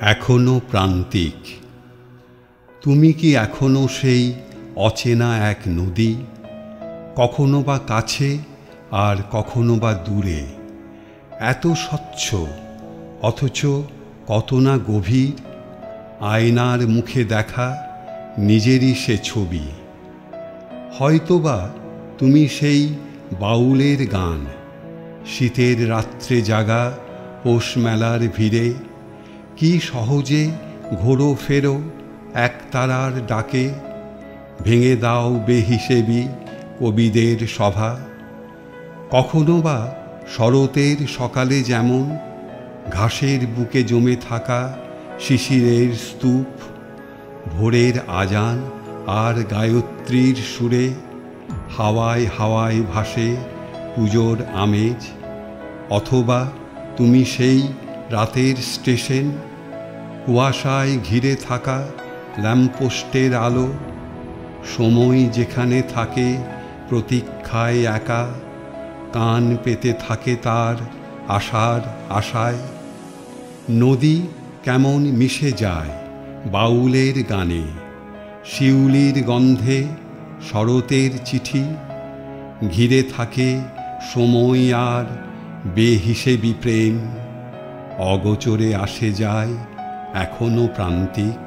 এখনো প্রান্তিক। তুমি কি এখনো সেই অচেনা এক নদী, কখনো বা কাছে আর কখনো বা দূরে, এত স্বচ্ছ অথচ কত না গভীর, আয়নার মুখে দেখা নিজেরই সে ছবি। হয়তোবা তুমি সেই বাউলের গান, শীতের রাত্রে জাগা পৌষ মেলার ভিড়ে, কি সহজে ঘোরো ফেরো একতারার ডাকে, ভেঙে দাও বেহিসেবি কবিদের সভা। কখনো বা শরতের সকালে যেমন ঘাসের বুকে জমে থাকা শিশিরের স্তূপ, ভোরের আজান আর গায়ত্রীর সুরে হাওয়ায় হাওয়ায় ভাসে পুজোর আমেজ। অথবা তুমি সেই রাতের স্টেশন, কুয়াশায় ঘিরে থাকা ল্যাম্পপোস্টের আলো, সময় যেখানে থাকে প্রতীক্ষায় একা, কান পেতে থাকে তার আশার আশায়। নদী কেমন মিশে যায় বাউলের গানে, শিউলির গন্ধে শরতের চিঠি, ঘিরে থাকে সময় আর বেহিসেবি প্রেম, অগোচরে আসে যায় এখনো প্রান্তিক।